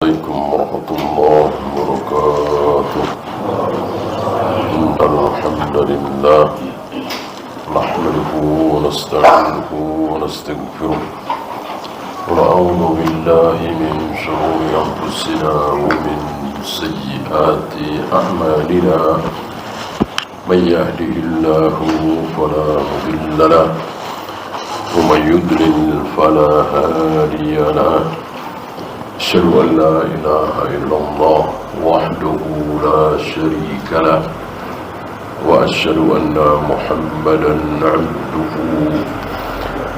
عليكم ورحمة الله وبركاته. إن الحمد لله نحمده ونستعينه ونستغفره ونعوذ بالله من شرور أنفسنا ومن سيئات أعمالنا. من يهده الله فلا مضل له ومن يضلل فلا هادي له. أشهد أن لا إله إلا الله وحده لا شريك له وأشهد أن محمدا عبده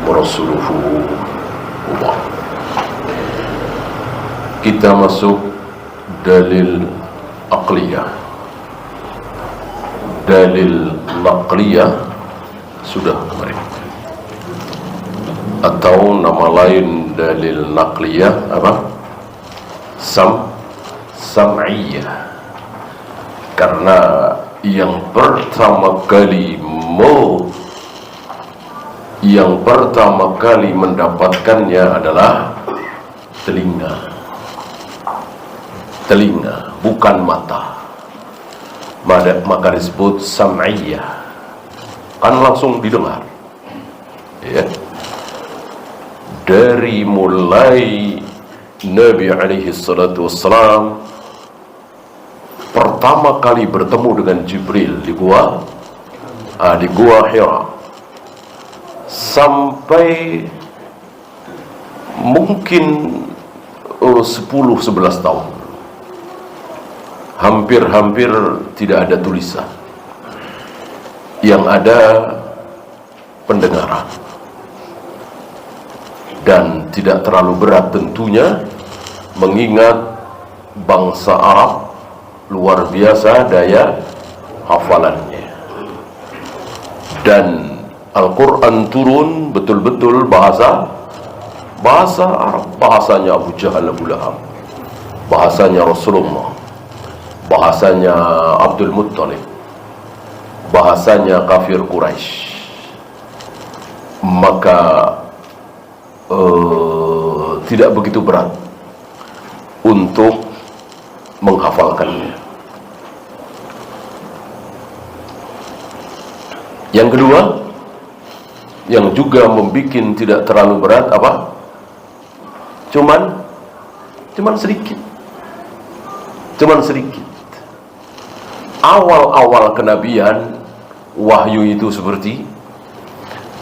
ورسوله. Kita masuk dalil aqliyah. Dalil naqliyah sudah kemarin, atau nama lain dalil naqliyah apa? Sam'iyah. Karena yang pertama kali mendapatkannya adalah telinga, bukan mata. Maka disebut sam'iyah, kan langsung didengar, ya. Dari mulai Nabi alaihi salatu wassalam pertama kali bertemu dengan Jibril di gua Hira, sampai mungkin 10-11 tahun, hampir tidak ada tulisan, yang ada pendengaran. Dan tidak terlalu berat tentunya, mengingat bangsa Arab luar biasa daya hafalannya. Dan Al-Quran turun betul-betul bahasa Arab, bahasanya Abu Jahal, Abu Lahab, bahasanya Rasulullah, bahasanya Abdul Muttalib, bahasanya kafir Quraisy. Maka tidak begitu berat untuk menghafalkannya. Yang kedua, yang juga membuat tidak terlalu berat apa? Cuman sedikit. Awal-awal kenabian wahyu itu seperti,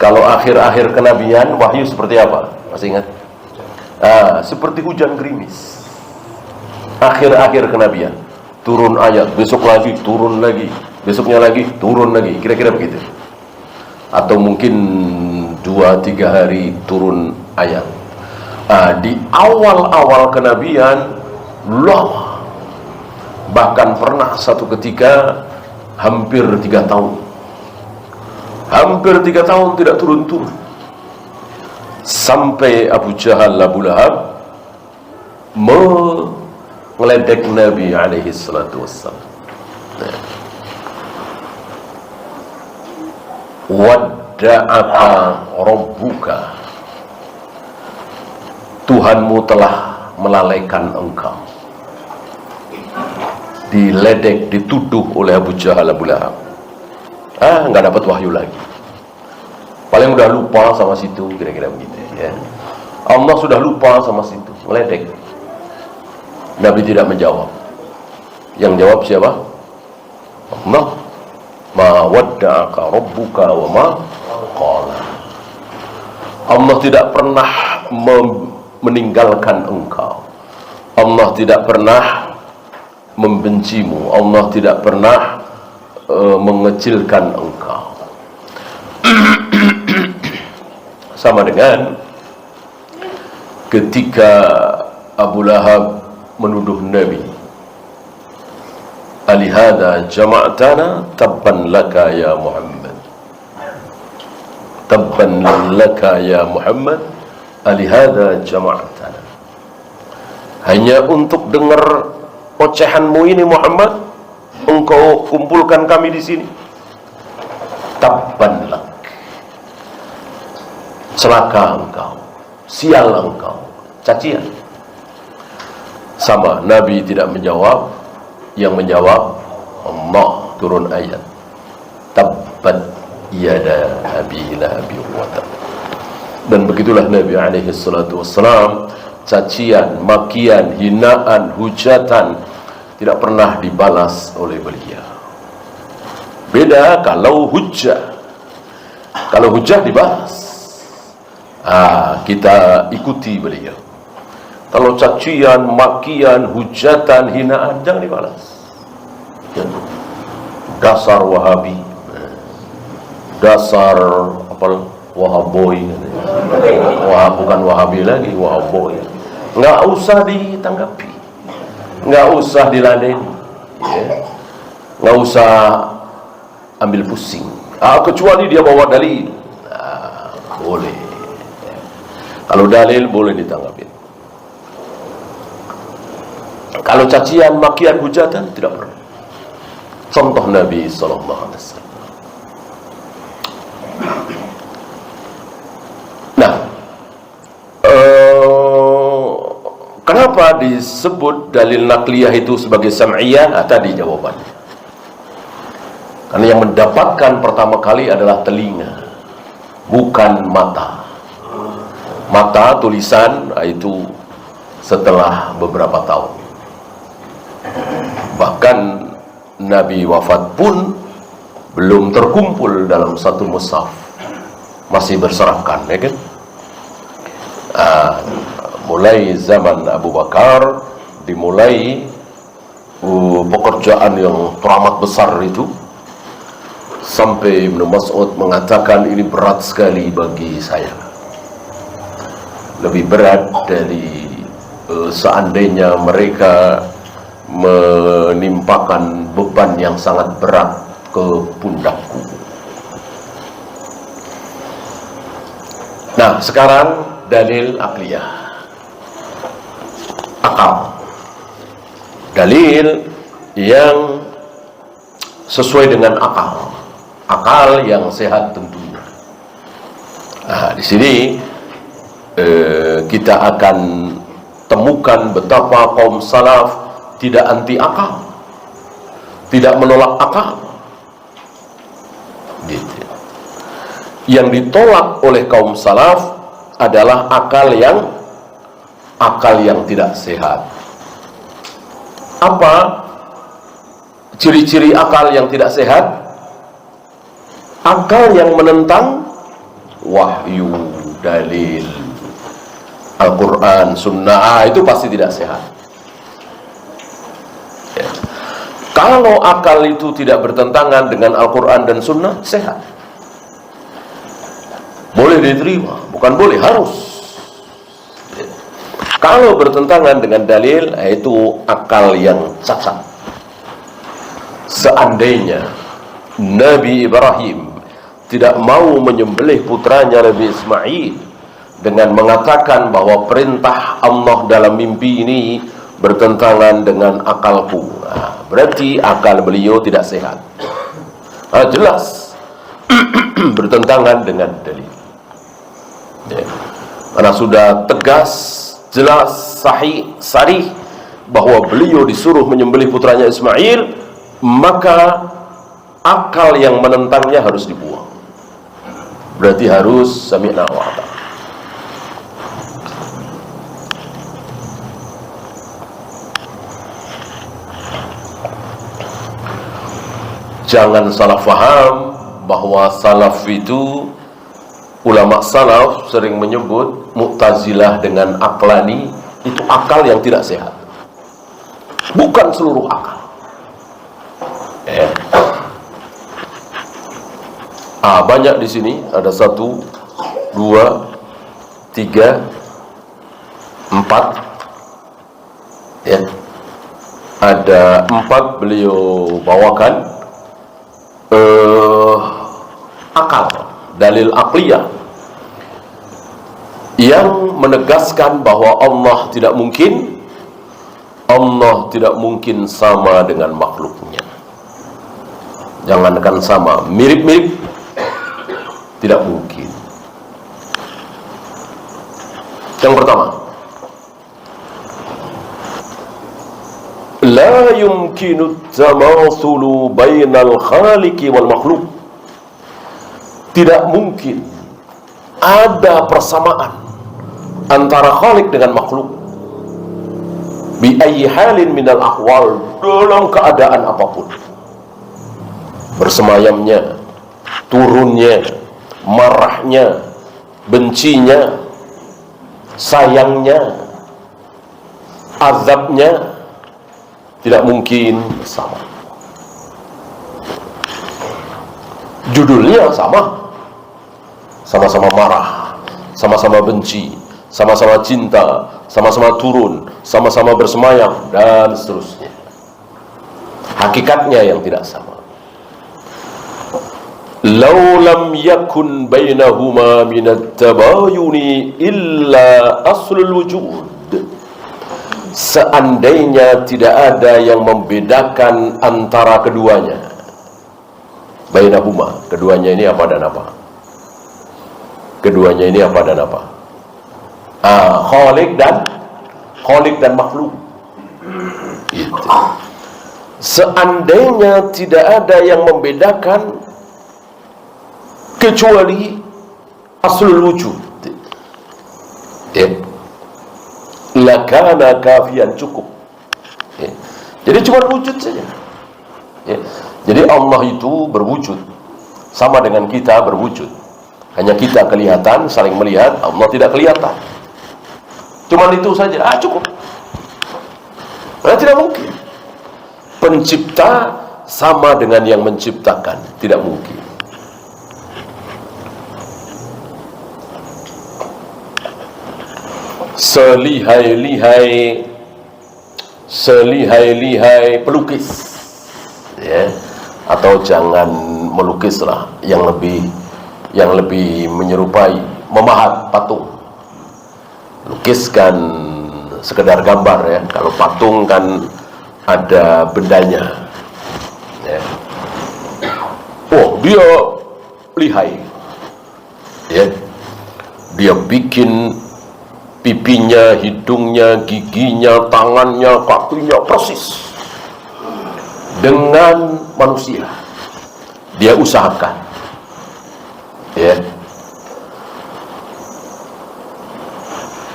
kalau akhir-akhir kenabian wahyu seperti apa? Masih ingat? Seperti hujan gerimis. Akhir-akhir kenabian turun ayat, besok lagi turun lagi, besoknya lagi turun lagi, kira-kira begitu. Atau mungkin 2-3 hari turun ayat. Di awal-awal kenabian lama, bahkan pernah satu ketika hampir 3 tahun tidak turun-turun, sampai Abu Jahal, Abu Lahab mengeledek Nabi alaihi salatu wassalam. Wadda'aka rabbuka, Tuhanmu telah melalaikan engkau. Diledek, dituduh oleh Abu Jahal, Abu Lahab. Nggak dapat wahyu lagi, paling udah lupa sama situ, kira-kira begitu, ya. Allah sudah lupa sama situ, meledek. Nabi tidak menjawab. Yang jawab siapa? Allah. Ma wadda'aka rabbuka wa ma qala. Allah tidak pernah meninggalkan engkau. Allah tidak pernah membencimu. Allah tidak pernah mengecilkan engkau. Sama dengan ketika Abu Lahab menuduh Nabi, alihada jama'tana tabban laka ya Muhammad, tabban laka ya Muhammad, alihada jama'tana, hanya untuk dengar ocehanmu ini Muhammad, engkau kumpulkan kami di sini. Tabban lak, celaka engkau, sial engkau, cacian. sama, Nabi tidak menjawab, yang menjawab Allah, turun ayat tabbat yada abi lahabi wa tab. Dan begitulah Nabi alaihi salatu wassalam, cacian, makian, hinaan, hujatan tidak pernah dibalas oleh beliau. Beda kalau hujah. Kalau hujah dibalas, kita ikuti beliau. Kalau cacian, makian, hujatan, hinaan, jangan dibalas. Dasar Wahabi, dasar apa, Wahaboy, bukan Wahabi lagi, Wahaboy. Nggak usah ditanggapi, nggak usah diladeni, ya. Nggak usah ambil pusing. Kecuali dia bawa dalil, boleh. Kalau dalil boleh ditanggapi. Kalau cacian, makian, hujatan tidak perlu. Contoh Nabi sallallahu alaihi wasallam. Nah, kenapa disebut dalil nakliyah itu sebagai sam'iyah? Tadi jawabannya. Karena yang mendapatkan pertama kali adalah telinga, bukan mata. Mata, tulisan, itu setelah beberapa tahun. Bahkan Nabi wafat pun belum terkumpul dalam satu mushaf, masih berserakan, ya kan? Mulai zaman Abu Bakar dimulai pekerjaan yang teramat besar itu, sampai Ibnu Mas'ud mengatakan ini berat sekali bagi saya, lebih berat dari seandainya mereka menimpakan beban yang sangat berat ke pundakku. Nah, sekarang dalil akliyah, akal. Dalil yang sesuai dengan akal, akal yang sehat tentunya. Nah, di sini kita akan temukan betapa kaum salaf tidak anti akal, tidak menolak akal, gitu. Yang ditolak oleh kaum salaf adalah akal yang tidak sehat. Apa ciri-ciri akal yang tidak sehat? Akal yang menentang wahyu, dalil, Al-Quran, Sunnah, itu pasti tidak sehat. Ya. Kalau akal itu tidak bertentangan dengan Al-Quran dan Sunnah, sehat. Boleh diterima, bukan boleh, harus. Ya. Kalau bertentangan dengan dalil, itu akal yang cacat. Seandainya Nabi Ibrahim tidak mau menyembelih putranya Nabi Ismail dengan mengatakan bahwa perintah Allah dalam mimpi ini bertentangan dengan akalku, berarti akal beliau tidak sehat. Jelas bertentangan dengan dalil, ya. Karena sudah tegas, jelas, sahih, sarih bahwa beliau disuruh menyembelih putranya Ismail, maka akal yang menentangnya harus dibuang. Berarti harus sami'na wa ata'na. Jangan salah faham bahwa salaf itu, ulama salaf sering menyebut Mu'tazilah dengan Aqlani itu akal yang tidak sehat. Bukan seluruh akal. Banyak di sini, ada 1, 2, 3, 4, ya. Ada 4 beliau bawakan akal, dalil akliyah yang menegaskan bahwa Allah tidak mungkin sama dengan makhluknya. Jangankan sama, mirip-mirip tidak mungkin. Yang pertama, la yumkinu tamathulu bainal khaliqi wal makhluk. Tidak mungkin ada persamaan antara khalik dengan makhluk bi ayyi halin minal ahwal, dalam keadaan apapun. Bersemayamnya, turunnya, marahnya, bencinya, sayangnya, azabnya, tidak mungkin sama. Judulnya sama, sama-sama marah, sama-sama benci, sama-sama cinta, sama-sama turun, sama-sama bersemayam, dan seterusnya. Hakikatnya yang tidak sama. Lau lam yakun bainahuma minat tabayuni illa aslul wujud. Seandainya tidak ada yang membedakan antara keduanya, bainahuma, keduanya ini apa dan apa? Keduanya ini apa dan apa? Khalik dan makhluk. Itu. Seandainya tidak ada yang membedakan kecuali aslul wujud, ya, lakana kafian, cukup, ya. Jadi cuma wujud saja, ya. Jadi Allah itu berwujud sama dengan kita berwujud, hanya kita kelihatan, saling melihat, Allah tidak kelihatan. Cuman itu saja, cukup. Karena tidak mungkin pencipta sama dengan yang menciptakan, tidak mungkin. Selihai-lihai pelukis, ya, atau jangan melukislah, yang lebih menyerupai memahat patung. Lukiskan sekedar gambar, ya. Kalau patung kan ada bendanya, ya. Oh, dia lihai, ya. Dia bikin pipinya, hidungnya, giginya, tangannya, kakinya persis dengan manusia. Dia usahakan, ya.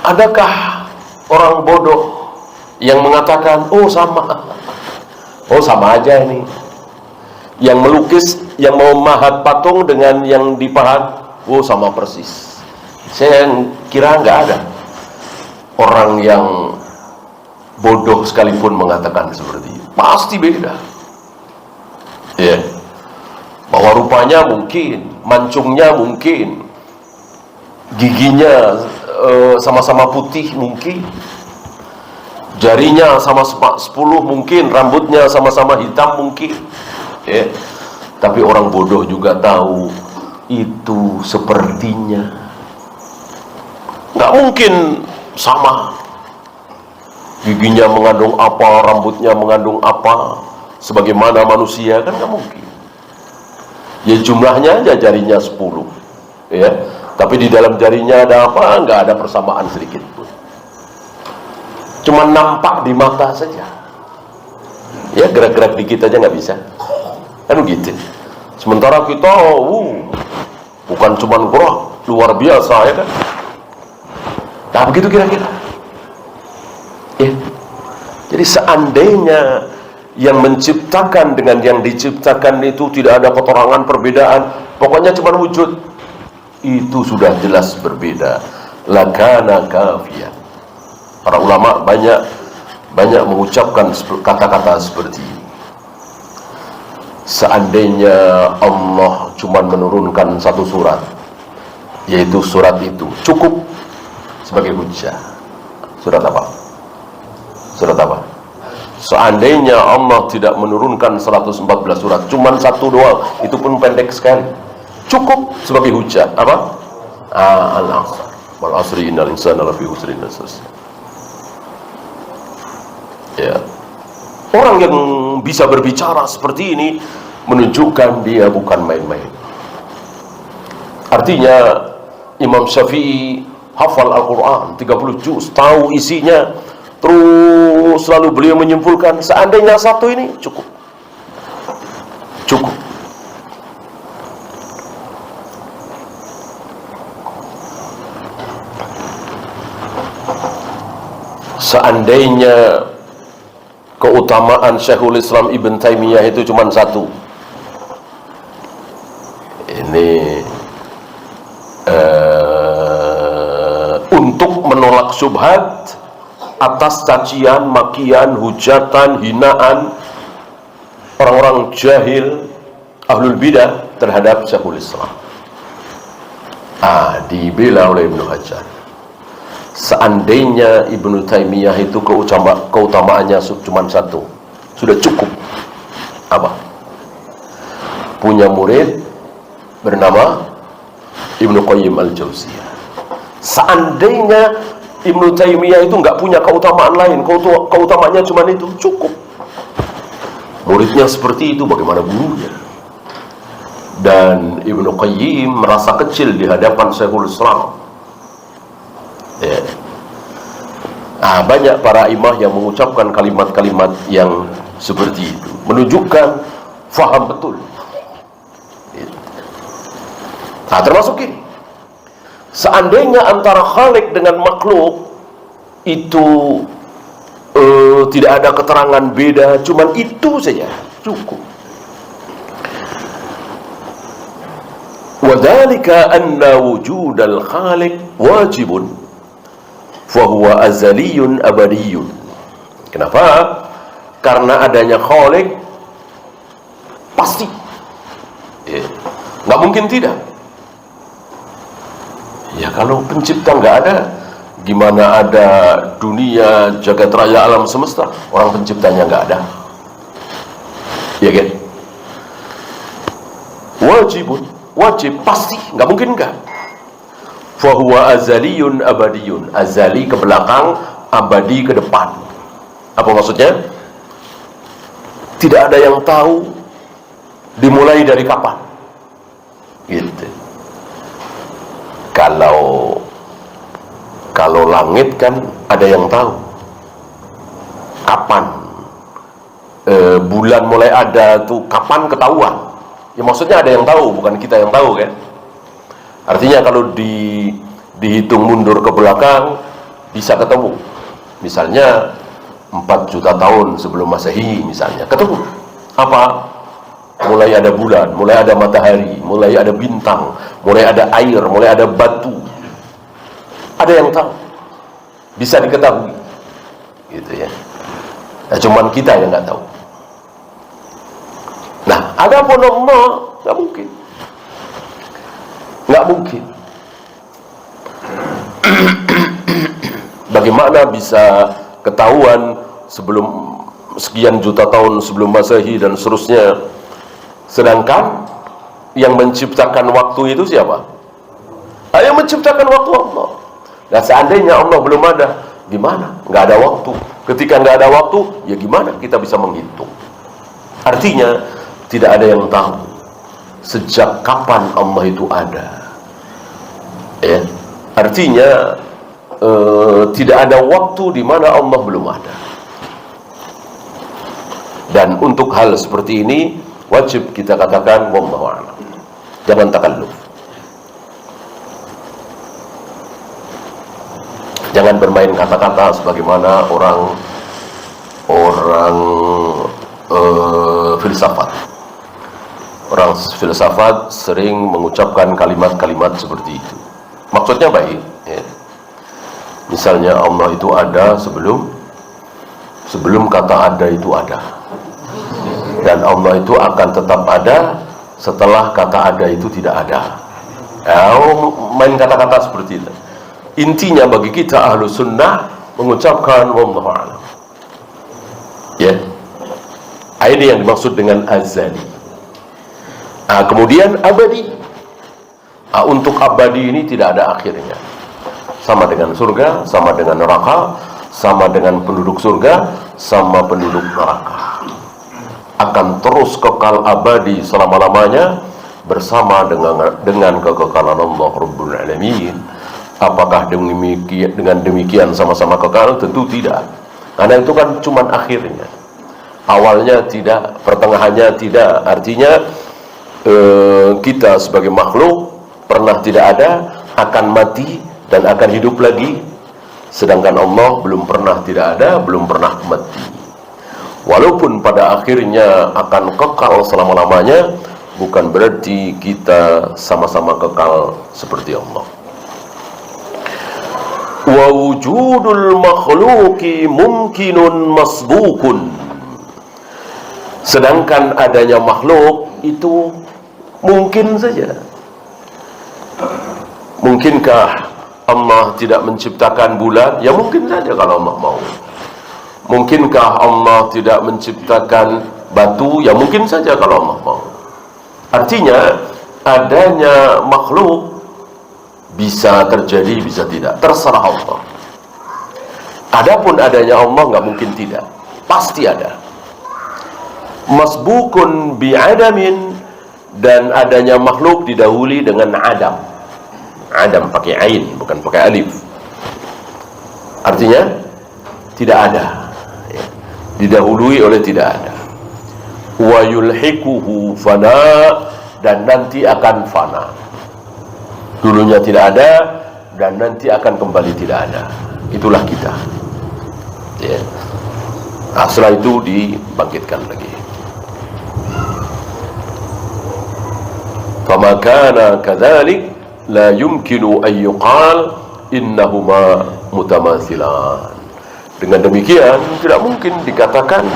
Adakah orang bodoh yang mengatakan, oh sama aja ini? Yang melukis, yang memahat patung dengan yang dipahat, oh sama persis. Saya kira nggak ada orang yang bodoh sekalipun mengatakan seperti itu. Pasti beda, ya. Bahwa rupanya mungkin, mancungnya mungkin, giginya sama-sama putih mungkin, jarinya sama 10 mungkin, rambutnya sama-sama hitam mungkin, ya. Tapi orang bodoh juga tahu itu sepertinya nggak mungkin sama. Giginya mengandung apa, rambutnya mengandung apa, sebagaimana manusia, kan nggak mungkin. Ya jumlahnya aja jarinya 10, ya. Tapi di dalam jarinya ada apa? Nggak ada persamaan sedikit pun. Cuma nampak di mata saja. Ya, gerak-gerak dikit aja nggak bisa. Kan gitu. Sementara kita, bukan cuma gerak, luar biasa, ya kan? Nah, begitu kira-kira. Ya. Jadi seandainya yang menciptakan dengan yang diciptakan itu tidak ada keterangan perbedaan, pokoknya cuma wujud, itu sudah jelas berbeda. Lakana kafiyan. Para ulama banyak mengucapkan kata-kata seperti ini. Seandainya Allah cuma menurunkan satu surat, yaitu surat itu cukup sebagai hujjah. Surat apa? Surat apa? Seandainya Allah tidak menurunkan 114 surat, cuma satu doang, itu pun pendek sekali, cukup sebagai hujjah. Apa? Al-asr wal asri innal insana lafi khusr. Ya. Orang yang bisa berbicara seperti ini menunjukkan dia bukan main-main. Artinya Imam Syafi'i hafal Al-Quran 30 juz, tahu isinya, terus selalu beliau menyimpulkan, seandainya satu ini cukup. Cukup. Seandainya keutamaan Syekhul Islam Ibn Taimiyah itu cuma satu, ini untuk menolak syubhat atas cacian, makian, hujatan, hinaan orang-orang jahil, ahlul bidah terhadap Syekhul Islam. Dibela oleh Ibnu Hajar. Seandainya Ibnu Taimiyah itu keutamaannya cuma satu, sudah cukup. Apa? Punya murid bernama Ibnu Qayyim al-Jauziyah. Seandainya Ibnu Taimiyah itu nggak punya keutamaan lain, keutamaannya cuma itu, cukup. Muridnya seperti itu, bagaimana gurunya? Dan Ibnu Qayyim merasa kecil di hadapan Syekhul Islam. Banyak para imam yang mengucapkan kalimat-kalimat yang seperti itu, menunjukkan faham betul. Termasuk ini, seandainya antara Khalik dengan makhluk itu tidak ada keterangan beda, cuman itu saja cukup. Wadzalika anna wujudal khaliq wajibun fahuwa azaliyun abadiyun. Kenapa? Karena adanya khaliq pasti, nggak mungkin tidak. Ya kalau pencipta nggak ada, gimana ada dunia, jagat raya, alam semesta? Orang penciptanya nggak ada, ya kan? Wajib, pasti, nggak mungkin nggak. Fahuwa azaliyun abadiyun. Azali ke belakang, abadi ke depan. Apa maksudnya? Tidak ada yang tahu dimulai dari kapan. Gitu. Kalau langit kan ada yang tahu kapan. Bulan mulai ada tuh kapan ketahuan. Ya maksudnya ada yang tahu, bukan kita yang tahu kan. Artinya kalau dihitung mundur ke belakang bisa ketemu. Misalnya 4 juta tahun sebelum Masehi misalnya, ketemu. Apa? Mulai ada bulan, mulai ada matahari, mulai ada bintang, mulai ada air, mulai ada batu. Ada yang tahu. Bisa diketahui. Gitu ya. Nah, cuman kita yang nggak tahu. Nah, adapun Allah nggak mungkin. Nggak mungkin. Bagaimana bisa ketahuan sebelum sekian juta tahun sebelum Masehi dan seterusnya, sedangkan yang menciptakan waktu itu siapa? Yang menciptakan waktu Allah. Nah, seandainya Allah belum ada, gimana? Nggak ada waktu. Ketika nggak ada waktu, ya gimana kita bisa menghitung? Artinya tidak ada yang tahu sejak kapan Allah itu ada. Ya, artinya tidak ada waktu di mana Allah belum ada. Dan untuk hal seperti ini wajib kita katakan wallahu a'lam. Jangan takalluf. Jangan bermain kata-kata sebagaimana orang filsafat. Orang filsafat sering mengucapkan kalimat-kalimat seperti itu. Maksudnya baik, ya. Misalnya Allah itu ada sebelum kata ada itu ada, dan Allah itu akan tetap ada setelah kata ada itu tidak ada. Main kata-kata seperti itu. Intinya bagi kita ahlu sunnah mengucapkan wallahu a'lam. Ya, ini yang dimaksud dengan azali. Kemudian abadi. Untuk abadi ini tidak ada akhirnya. Sama dengan surga, sama dengan neraka, sama dengan penduduk surga, sama penduduk neraka. Akan terus kekal abadi selama-lamanya bersama dengan kekekalan Allah Rabbul Alamin. Apakah dengan demikian sama-sama kekal? Tentu tidak. Karena itu kan cuman akhirnya, awalnya tidak, pertengahannya tidak. Artinya kita sebagai makhluk pernah tidak ada, akan mati dan akan hidup lagi. Sedangkan Allah belum pernah tidak ada, belum pernah mati. Walaupun pada akhirnya akan kekal selama-lamanya, bukan berarti kita sama-sama kekal seperti Allah. Wa wujudul makhluqi mumkinun masbukun. Sedangkan adanya makhluk itu mungkin saja. Mungkinkah Allah tidak menciptakan bulan? Ya mungkin saja kalau Allah mau. Mungkinkah Allah tidak menciptakan batu? Ya mungkin saja kalau Allah mau. Artinya adanya makhluk bisa terjadi, bisa tidak, terserah Allah. Adapun adanya Allah nggak mungkin tidak, pasti ada. Masbukun bi'adamin, dan adanya makhluk didahului dengan adam. Adam pakai ain, bukan pakai alif. Artinya tidak ada, didahului oleh tidak ada. Wa yulhikuhu fana, dan nanti akan fana. Dulunya tidak ada dan nanti akan kembali tidak ada. Itulah kita. Ya. Nah, setelah itu dibangkitkan lagi. Fama kana kadzalik la yumkinu an yuqal innahuma mutamathilan. Dengan demikian tidak mungkin dikatakan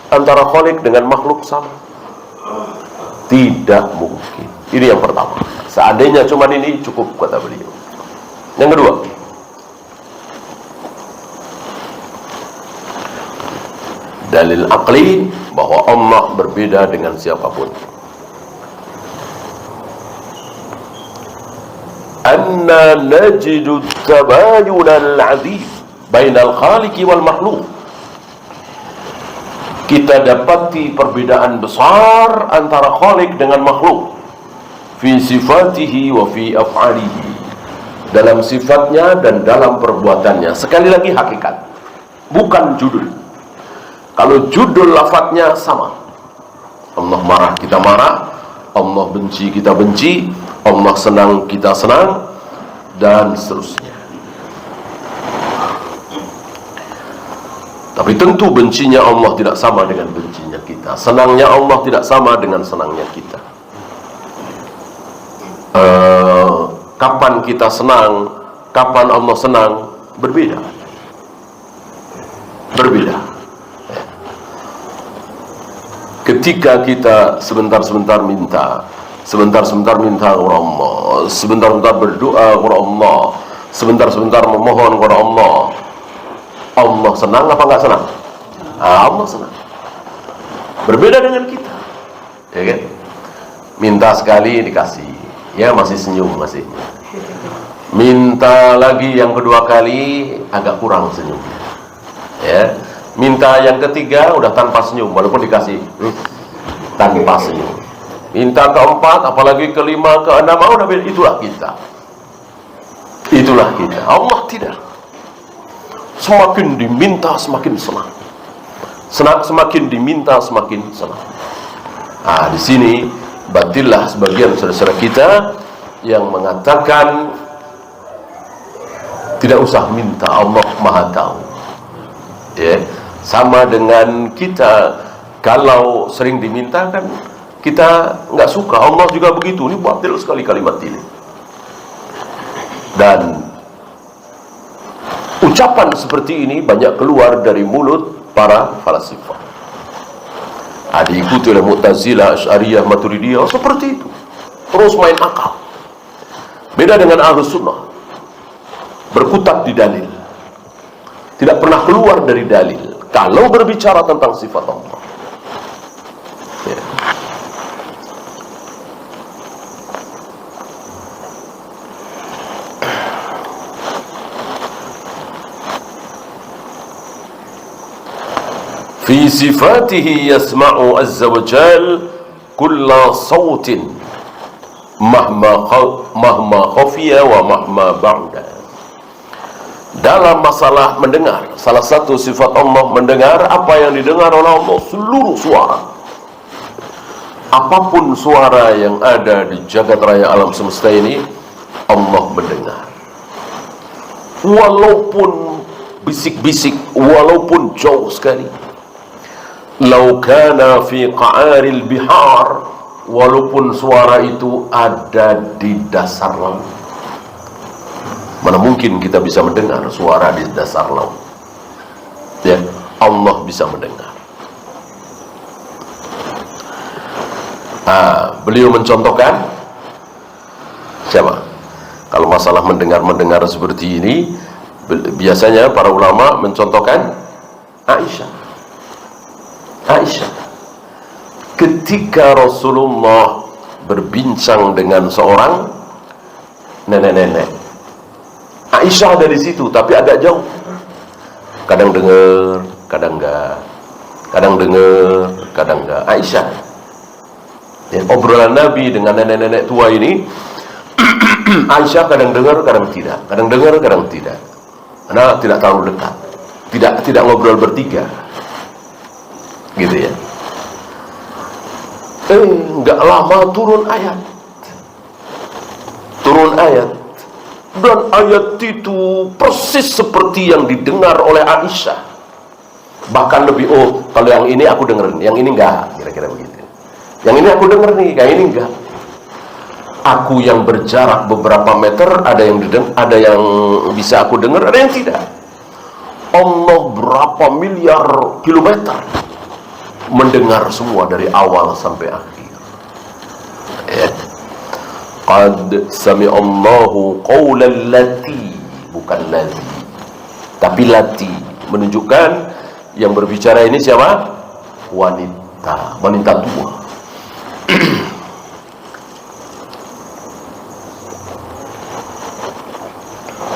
antara khaliq dengan makhluk sama. Tidak mungkin. Ini yang pertama. Seandainya cuma ini cukup, kata beliau. Yang kedua, dalil aqli bahwa Allah berbeda dengan siapapun. Anna najidu tabayun al-'azim bainal khaliqi wal makhluk. Kita dapati perbedaan besar antara khaliq dengan makhluk. Fi sifatihi wa fi af'alihi, dalam sifatnya dan dalam perbuatannya. Sekali lagi hakikat, bukan judul. Kalau judul lafadznya sama, Allah marah kita marah, Allah benci kita benci, Allah senang kita senang, dan seterusnya. Tapi tentu bencinya Allah tidak sama dengan bencinya kita, senangnya Allah tidak sama dengan senangnya kita. Kapan kita senang, kapan Allah senang, berbeda. Berbeda. Ketika kita sebentar-sebentar minta, sebentar-sebentar minta kepada Allah, sebentar-sebentar berdoa kepada Allah, sebentar-sebentar memohon kepada Allah, Allah senang apa enggak senang? Allah senang. Berbeda dengan kita, ya kan? Minta sekali dikasih, ya masih senyum masih. Minta lagi yang kedua kali agak kurang senyumnya, ya. Minta yang ketiga udah tanpa senyum, walaupun dikasih tanpa senyum. Minta keempat, apalagi kelima, keenam, udah beda. Itulah kita. Itulah kita. Allah tidak. Semakin diminta semakin senang. Semakin diminta semakin senang. Nah, di sini batillah sebagian saudara-saudara kita yang mengatakan tidak usah minta, Allah Maha tahu. Ya, sama dengan kita kalau sering diminta kan kita nggak suka. Allah juga begitu. Ini batil sekali kalimat ini. Dan ucapan seperti ini banyak keluar dari mulut para falasifah. Diikuti oleh Mu'tazilah, Asy'ariyah, Maturidiyah, seperti itu. Terus main akal. Beda dengan Ahlus Sunnah, berkutat di dalil, tidak pernah keluar dari dalil kalau berbicara tentang sifat Allah. Ya. Fi sifatihi yasma'u azza wa jal kulla sawtin mahma khafiya wa mahma ba'da. dalam masalah mendengar, salah satu sifat Allah mendengar apa yang didengar oleh Allah, seluruh suara. Apapun suara yang ada di jagat raya alam semesta ini, Allah mendengar. Walaupun bisik-bisik, walaupun jauh sekali. Lau kana fi qa'aril bihar, walaupun suara itu ada di dasar laut. Mana mungkin kita bisa mendengar suara di dasar laut? Ya, Allah bisa mendengar. Beliau mencontohkan siapa? Kalau masalah mendengar seperti ini, biasanya para ulama mencontohkan Aisyah. Ketika Rasulullah berbincang dengan seorang nenek-nenek, Aisyah ada di situ, tapi agak jauh. Kadang dengar, kadang enggak. Kadang dengar, kadang enggak. Aisyah. Ya, obrolan Nabi dengan nenek-nenek tua ini, Aisyah kadang dengar, kadang tidak. Kadang dengar, kadang tidak. Karena tidak terlalu dekat. Tidak ngobrol bertiga. Gitu ya. Enggak lama turun ayat. Dan ayat itu persis seperti yang didengar oleh Aisyah. Bahkan lebih, kalau yang ini aku dengerin, yang ini enggak, kira-kira begitu. Yang ini aku denger nih, yang ini enggak. Aku yang berjarak beberapa meter, ada yang bisa aku dengar, ada yang tidak. Allah berapa miliar kilometer mendengar semua dari awal sampai akhir. Ya. Qad sami'allahu qawlan lati, bukan lati, tapi lati, menunjukkan yang berbicara ini siapa? Wanita tua.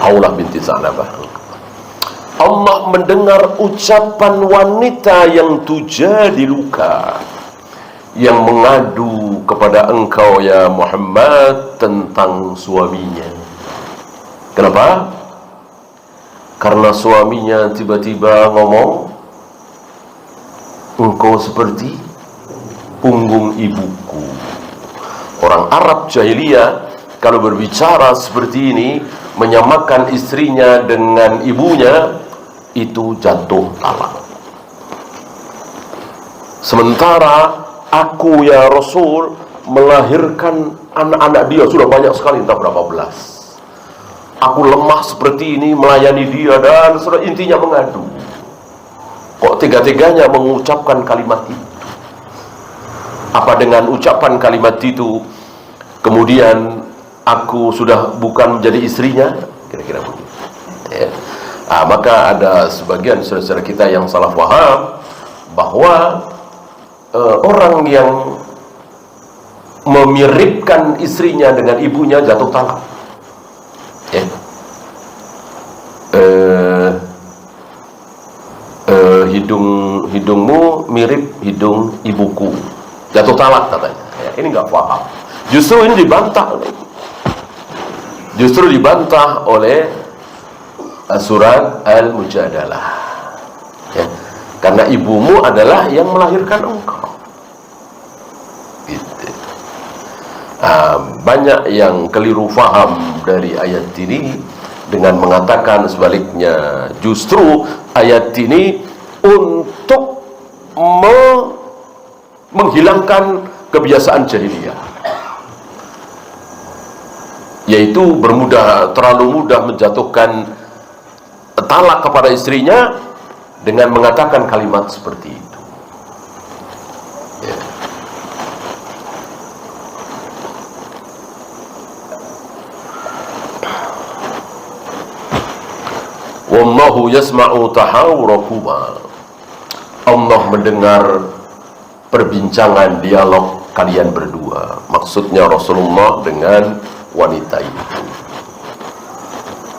Haulah binti Sa'labah. Allah mendengar ucapan wanita yang tujadi luka, yang mengadu kepada engkau ya Muhammad tentang suaminya. Kenapa? Karena suaminya tiba-tiba ngomong, engkau seperti punggung ibuku. Orang Arab jahiliyah kalau berbicara seperti ini, menyamakan istrinya dengan ibunya, itu jatuh talak. Sementara aku ya Rasul melahirkan anak-anak dia sudah banyak sekali, entah berapa belas. Aku lemah seperti ini melayani dia, dan sudah intinya mengadu. Kok tega-teganya mengucapkan kalimat itu? Apa dengan ucapan kalimat itu kemudian aku sudah bukan menjadi istrinya? Kira-kira begitu. Ya. Maka ada sebagian saudara-saudara kita yang salah paham bahwa orang yang memiripkan istrinya dengan ibunya jatuh talak. Ya. Hidungmu mirip hidung ibuku, jatuh talak katanya. Ya, ini nggak paham. Justru ini dibantah oleh surat Al-Mujadalah. Ya. Karena ibumu adalah yang melahirkan engkau. Gitu. Banyak yang keliru faham dari ayat ini dengan mengatakan sebaliknya. Justru ayat ini untuk menghilangkan kebiasaan jahiliyah, yaitu terlalu mudah menjatuhkan talak kepada istrinya dengan mengatakan kalimat seperti itu. Ya. Wallahu yasma'u tahawurakuma. Allah mendengar perbincangan dialog kalian berdua. Maksudnya Rasulullah dengan wanita itu.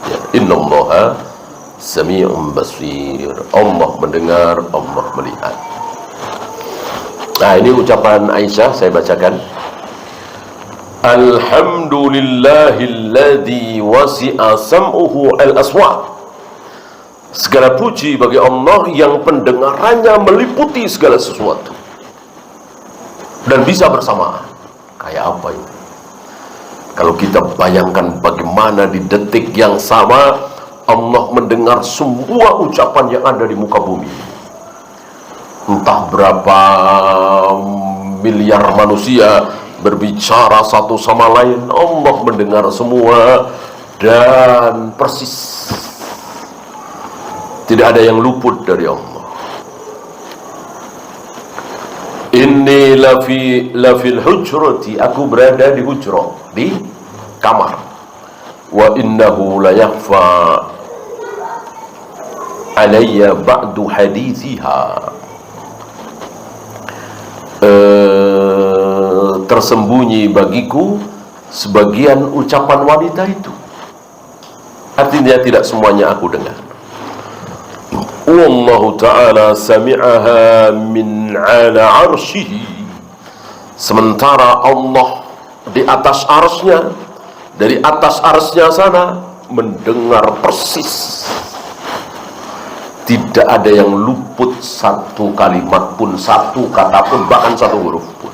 Ya, innallaha sami'un basir. Allah mendengar, Allah melihat. Nah, ini ucapan Aisyah, saya bacakan. Alhamdulillahilladzi wasi'a sam'uhu al-aswat. Segala puji bagi Allah yang pendengarannya meliputi segala sesuatu dan bisa bersamaan. Kayak apa itu? Kalau kita bayangkan bagaimana di detik yang sama Allah mendengar semua ucapan yang ada di muka bumi. Entah berapa miliar manusia berbicara satu sama lain, Allah mendengar semua dan persis. Tidak ada yang luput dari Allah. Inni lafil hujrati, aku berada di hujrah, di kamar. Wa innahu la yakhfa alayya ba'du hadithiha. Tersembunyi bagiku sebagian ucapan wanita itu. Artinya tidak semuanya aku dengar. Wallahu ta'ala sami'aha min 'ala 'arsyihi. Sementara Allah di atas arsy-Nya, dari atas arsy-Nya sana mendengar persis. Tidak ada yang luput satu kalimat pun, satu kata pun, bahkan satu huruf pun.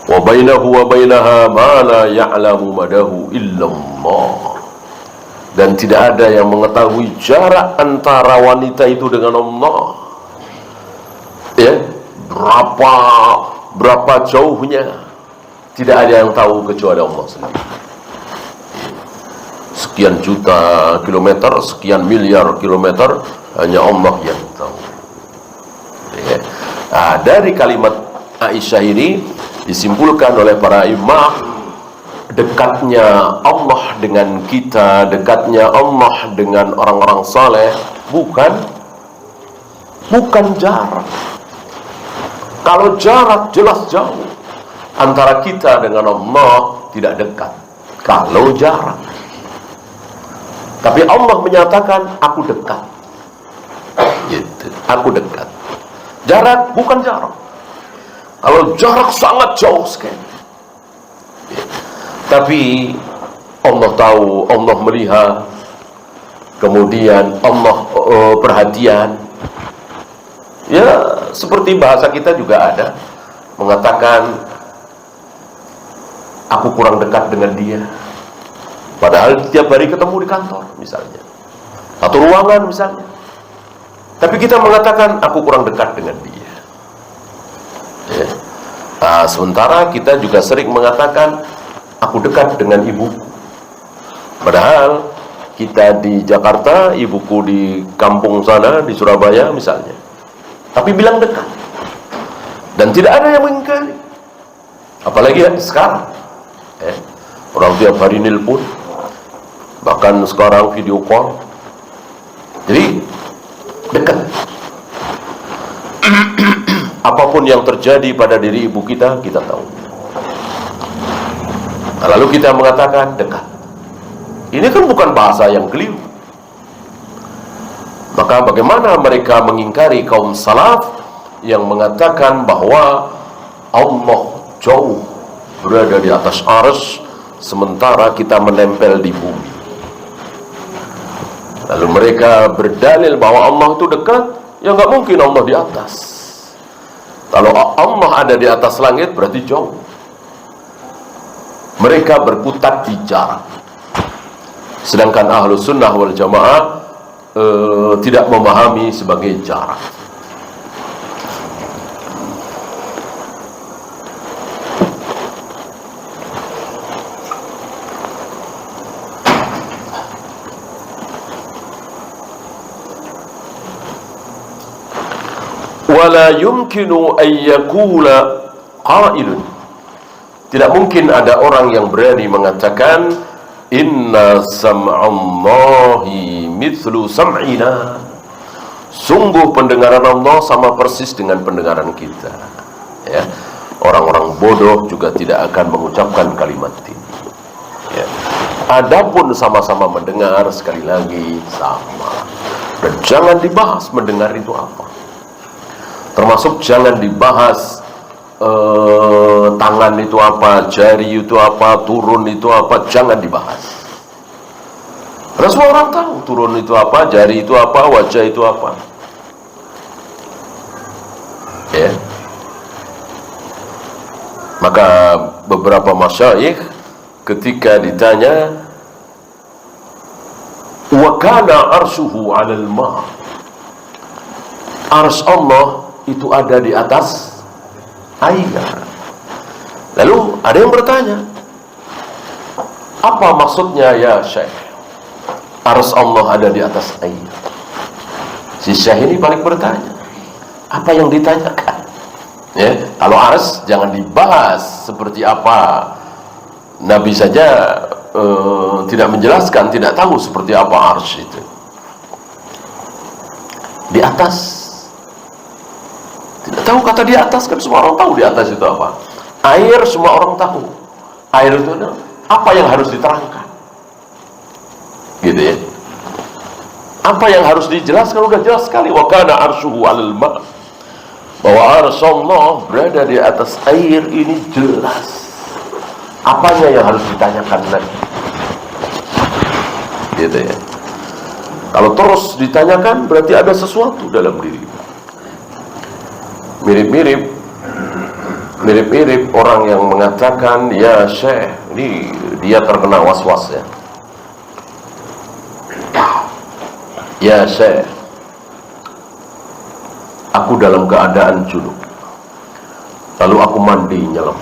Wa bainahu wa bainaha ma la ya'lamu madahu illallah. Dan tidak ada yang mengetahui jarak antara wanita itu dengan Allah. Ya, berapa jauhnya, tidak ada yang tahu kecuali Allah sendiri. Sekian juta kilometer, sekian miliar kilometer, hanya Allah yang tahu. Ya. Nah, dari kalimat Aisyah ini disimpulkan oleh para imam, dekatnya Allah dengan kita, dekatnya Allah dengan orang-orang saleh bukan jarak. Kalau jarak jelas jauh. Antara kita dengan Allah tidak dekat kalau jarak. Tapi Allah menyatakan aku dekat. Gitu. Aku dekat. Jarak bukan jarak. Kalau jarak sangat jauh sekali. Tapi Allah tahu, Allah melihat, kemudian Allah perhatian. Ya, seperti bahasa kita juga ada mengatakan aku kurang dekat dengan dia, padahal tiap hari ketemu di kantor misalnya, atau ruangan misalnya. Tapi kita mengatakan aku kurang dekat dengan dia. Ya. Nah, sementara kita juga sering mengatakan aku dekat dengan ibuku. Padahal kita di Jakarta, ibuku di kampung sana, di Surabaya misalnya. Tapi bilang dekat. Dan tidak ada yang mengingkari. Apalagi sekarang. Orang tiap hari nelpon. Bahkan sekarang video call. Jadi dekat. Apapun yang terjadi pada diri ibu kita, kita tahu. Nah, lalu kita mengatakan dekat. Ini kan bukan bahasa yang keliru. Maka bagaimana mereka mengingkari kaum salaf yang mengatakan bahwa Allah jauh berada di atas arsy sementara kita menempel di bumi. Lalu mereka berdalil bahwa Allah itu dekat, ya nggak mungkin Allah di atas. Kalau Allah ada di atas langit berarti jauh. Mereka berkutat di jarak. Sedangkan Ahlus Sunnah wal Jamaah tidak memahami sebagai jarak. Wala yumkinu an yaqula qailun. Tidak mungkin ada orang yang berani mengatakan inna sam'allahi mithlu sam'ina. Sungguh pendengaran Allah sama persis dengan pendengaran kita. Ya. Orang-orang bodoh juga tidak akan mengucapkan kalimat ini. Ya. Adapun sama-sama mendengar, sekali lagi sama. Dan jangan dibahas mendengar itu apa. Termasuk jangan dibahas tangan itu apa, jari itu apa, turun itu apa, jangan dibahas. Karena semua orang tahu turun itu apa, jari itu apa, wajah itu apa. Ya. Maka beberapa masyayikh ketika ditanya, wa kana arshuhu 'alal ma', arsy Allah itu ada di atas air. Lalu ada yang bertanya, apa maksudnya ya Syekh, arsy Allah ada di atas air? Si Syekh ini balik bertanya, apa yang ditanyakan? Ya, kalau arsy jangan dibahas seperti apa. Nabi saja tidak menjelaskan, tidak tahu seperti apa arsy itu. Di atas, tidak tahu kata di atas, kan semua orang tahu di atas itu apa. Air semua orang tahu. Air itu apa yang harus diterangkan, gitu ya. Apa yang harus dijelaskan udah jelas sekali. Wa kana arshuhu 'alal ma', bahwa arsy Allah berada di atas air, ini jelas. Apanya yang harus ditanyakan lagi, gitu ya. Kalau terus ditanyakan berarti ada sesuatu dalam diri kita. Mirip-mirip orang yang mengatakan, ya Syekh, ini dia terkena was-was ya. Ya Syekh, aku dalam keadaan junub, lalu aku mandi nyelam,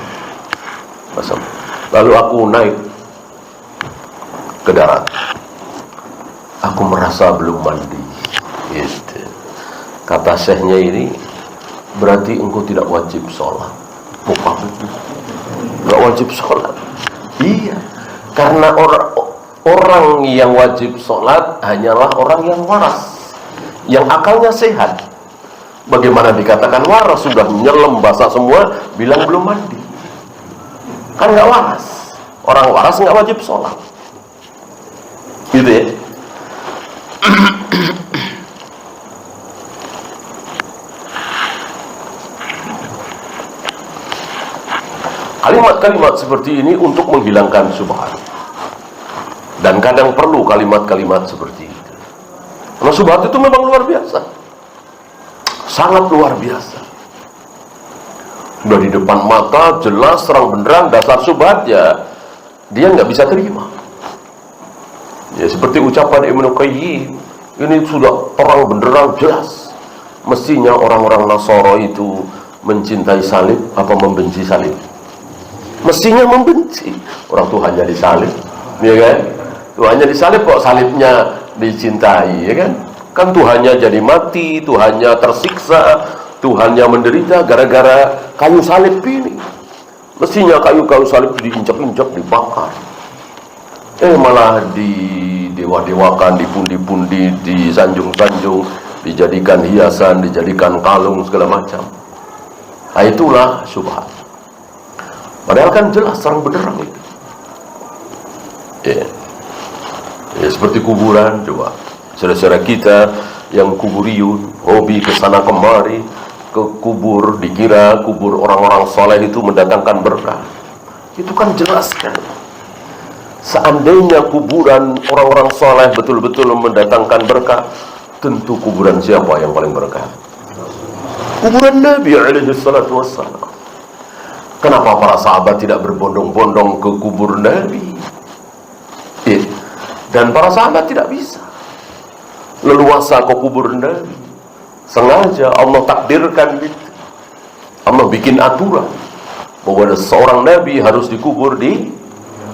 lalu aku naik ke darat, aku merasa belum mandi, gitu. Kata syekhnya ini, berarti engkau tidak wajib sholat. Bukan, nggak wajib sholat. Iya, karena orang yang wajib sholat hanyalah orang yang waras, yang akalnya sehat. Bagaimana dikatakan waras, sudah nyelam basah semua, bilang belum mandi? Kan nggak waras. Orang waras nggak wajib sholat, gitu ya. Kalimat-kalimat seperti ini untuk menghilangkan syubhat, dan kadang perlu kalimat-kalimat seperti itu. Karena syubhat itu memang luar biasa, sangat luar biasa. Sudah di depan mata, jelas, terang benderang, dasar syubhat ya dia nggak bisa terima. Ya seperti ucapan Ibnu Qayyim, ini sudah terang benderang, jelas. Mestinya orang-orang Nasara itu mencintai salib apa membenci salib? Mestinya membenci. Orang Tuhannya disalib, ya kan? Tuhannya disalib kok salibnya dicintai, ya kan? Kan Tuhannya jadi mati, Tuhannya tersiksa, Tuhannya menderita gara-gara kayu salib ini. Mestinya kayu-kayu salib diinjak-injak, dibakar. Malah didewa-dewakan, dipundi-pundi, disanjung-sanjung, dijadikan hiasan, dijadikan kalung, segala macam. Nah, itulah syubhat. Padahal kan jelas terang benderang itu. Ya, seperti kuburan, coba. Saudara-saudara kita yang kuburiyun, hobi kesana kemari, ke kubur, dikira kubur orang-orang soleh itu mendatangkan berkah. Itu kan jelas kan. Seandainya kuburan orang-orang soleh betul-betul mendatangkan berkah, tentu kuburan siapa yang paling berkah? Kuburan Nabi alaihi salatu wassalam. Kenapa para sahabat tidak berbondong-bondong ke kubur Nabi? Dan para sahabat tidak bisa leluasa ke kubur Nabi. Sengaja Allah takdirkan itu. Allah bikin aturan bahwa ada seorang Nabi harus dikubur di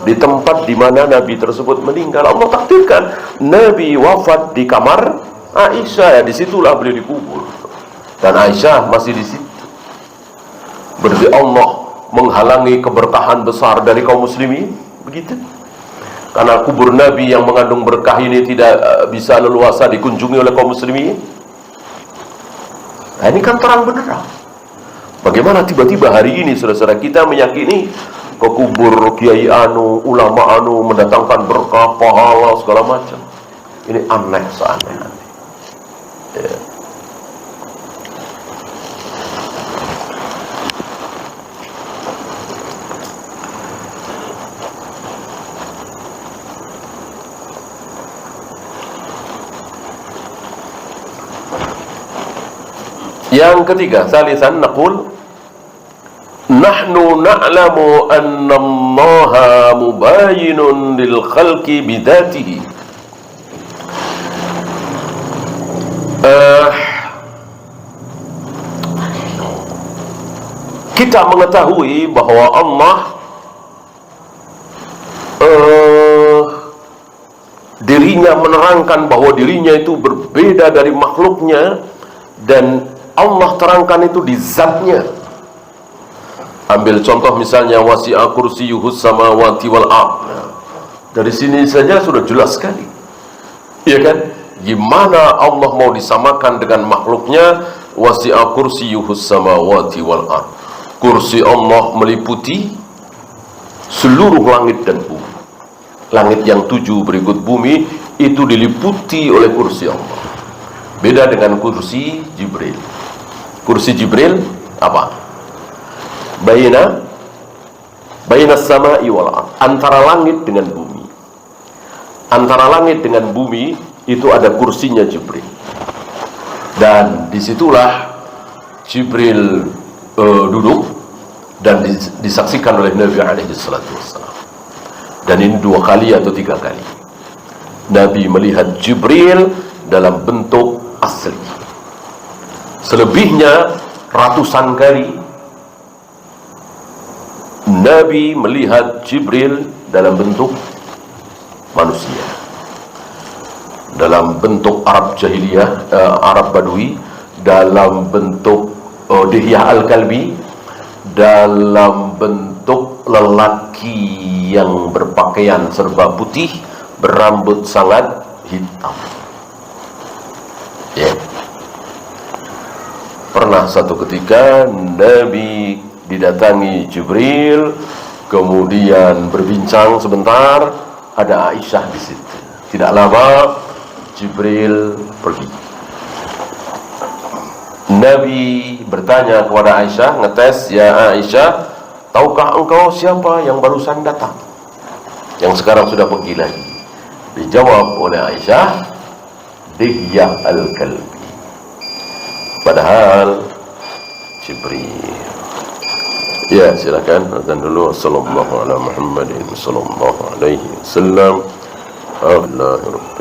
tempat di mana Nabi tersebut meninggal. Allah takdirkan Nabi wafat di kamar Aisyah, ya disitulah beliau dikubur. Dan Aisyah masih di situ. Berarti Allah menghalangi keberkahan besar dari kaum muslimin, begitu? Karena kubur Nabi yang mengandung berkah ini tidak bisa leluasa dikunjungi oleh kaum muslimin. Nah, ini kan terang benderang. Bagaimana tiba-tiba hari ini saudara-saudara kita meyakini ke kubur kiai anu, ulama anu mendatangkan berkah, pahala, segala macam. Ini aneh seaneh-aneh. Ya. Yang ketiga, salisan naqul nahnu na'lamu anna Allaha mubayinun lil khalqi bidatihi. Kita mengetahui bahwa Allah dirinya menerangkan bahwa dirinya itu berbeda dari makhluknya, dan Allah terangkan itu di zatnya. Ambil contoh misalnya wasi'a kursiyyuhus samawati wal ard. Dari sini saja sudah jelas sekali, ya kan? Gimana Allah mau disamakan dengan makhluknya? Wasi'a kursiyyuhus samawati wal ard. Kursi Allah meliputi seluruh langit dan bumi. Langit yang 7 berikut bumi itu diliputi oleh kursi Allah. Beda dengan kursi Jibril. Kursi Jibril apa? Baina sama'i wal ard, antara langit dengan bumi. Antara langit dengan bumi itu ada kursinya Jibril. Dan disitulah Jibril duduk dan disaksikan oleh Nabi alaihi salatu wassalam. Dan ini 2 kali atau 3 kali Nabi melihat Jibril dalam bentuk asli. Selebihnya ratusan kali Nabi melihat Jibril dalam bentuk manusia, dalam bentuk Arab jahiliyah, Arab Badui, dalam bentuk Dihyah Al-Kalbi, dalam bentuk lelaki yang berpakaian serba putih, berambut sangat hitam. Ya. Pernah satu ketika Nabi didatangi Jibril, kemudian berbincang sebentar, ada Aisyah di situ. Tidak lama Jibril pergi. Nabi bertanya kepada Aisyah, ngetes, ya Aisyah, tahukah engkau siapa yang barusan datang, yang sekarang sudah pergi lagi? Dijawab oleh Aisyah, Dihyah Al-Kalbi. Padahal Jibril. Ya, silakan azan dulu. Sallallahu ala Muhammadin sallallahu alaihi wasallam. Alhamdulillah.